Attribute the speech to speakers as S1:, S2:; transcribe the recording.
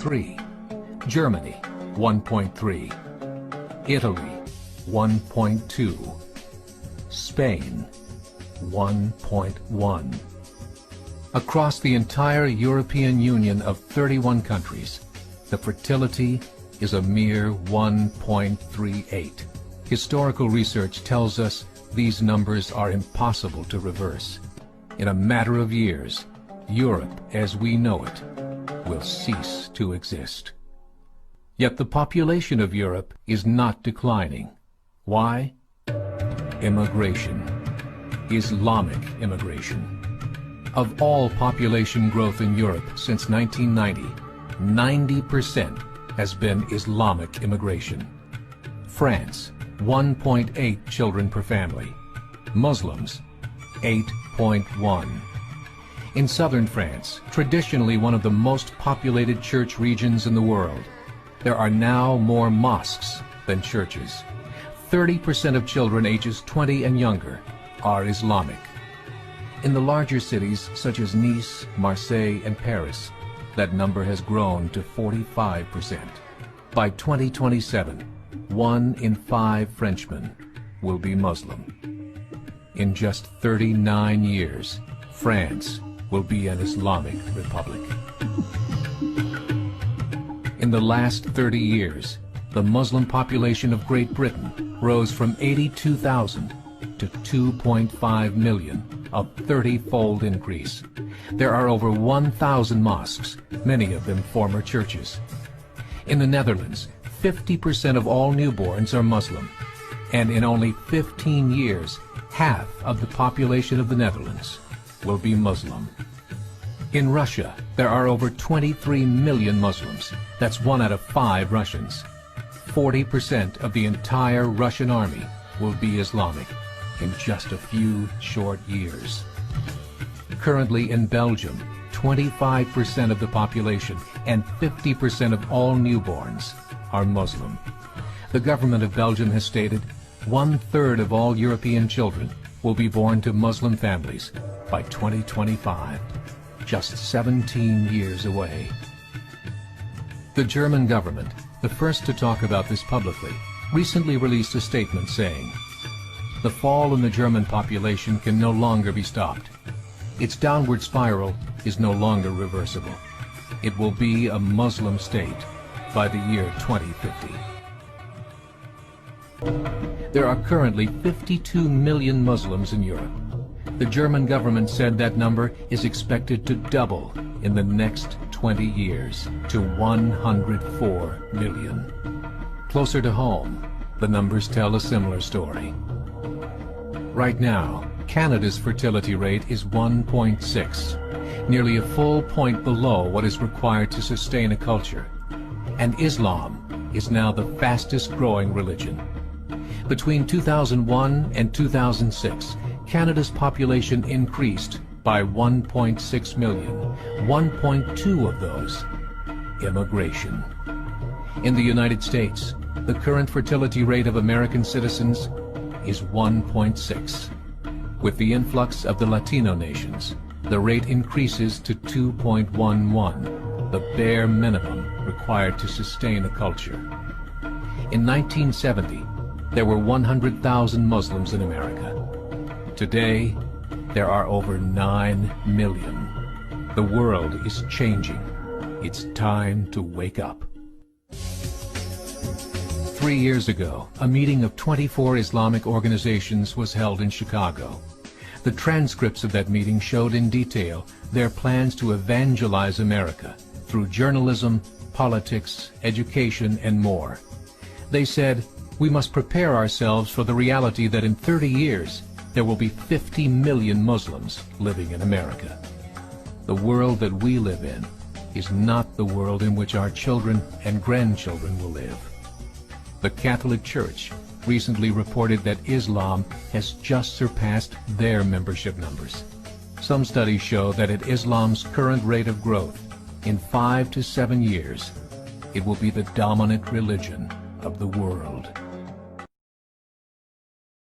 S1: 1.3, Germany 1.3, Italy 1.2, Spain 1.1. Across the entire European Union of 31 countries, the fertility is a mere 1.38. Historical research tells us these numbers are impossible to reverse. In a matter of years, Europe as we know it will cease to exist. Yet the population of Europe is not declining. Why? Immigration. Islamic immigration. Of all population growth in Europe since 1990, 90% has been Islamic immigration. France, 1.8 children per family. Muslims, 8.1. In southern France, traditionally one of the most populated church regions in the world, there are now more mosques than churches. 30% of children ages 20 and younger are Islamic. In the larger cities such as Nice, Marseille, and Paris, that number has grown to 45%. By 2027, 1 in 5 Frenchmen will be Muslim. In just 39 years, France will be an Islamic republic. In the last 30 years, the Muslim population of Great Britain rose from 82,000 to 2.5 million, a 30-fold increase. There are over 1,000 mosques, many of them former churches. In the Netherlands, 50% of all newborns are Muslim, and in only 15 years, half of the population of the Netherlands will be Muslim. In Russia, there are over 23 million Muslims. That's 1 out of 5 Russians. 40% of the entire Russian army will be Islamic in just a few short years. Currently in Belgium, 25% of the population and 50% of all newborns are Muslim. The government of Belgium has stated 1/3 of all European children will be born to Muslim families by 2025, just 17 years away. The German government, the first to talk about this publicly, recently released a statement saying, "The fall in the German population can no longer be stopped. Its downward spiral is no longer reversible. It will be a Muslim state by the year 2050. There are currently 52 million Muslims in Europe. The German government said that number is expected to double in the next 20 years to 104 million. Closer to home, the numbers tell a similar story. Right now, Canada's fertility rate is 1.6, nearly a full point below what is required to sustain a culture. And Islam is now the fastest growing religion. Between 2001 and 2006, Canada's population increased by 1.6 million, 1.2 of those immigration. In the United States, the current fertility rate of American citizens is 1.6. With the influx of the Latino nations, the rate increases to 2.11, the bare minimum required to sustain a culture. In 1970, there were 100,000 Muslims in America. Today, there are over 9 million. The world is changing. It's time to wake up. 3 years ago, a meeting of 24 Islamic organizations was held in Chicago. The transcripts of that meeting showed in detail their plans to evangelize America through journalism, politics, education, and more. They said, "We must prepare ourselves for the reality that in 30 years, there will be 50 million Muslims living in America. The world that we live in is not the world in which our children and grandchildren will live." The Catholic Church recently reported that Islam has just surpassed their membership numbers. Some studies show that at Islam's current rate of growth, in 5 to 7 years, it will be the dominant religion of the world.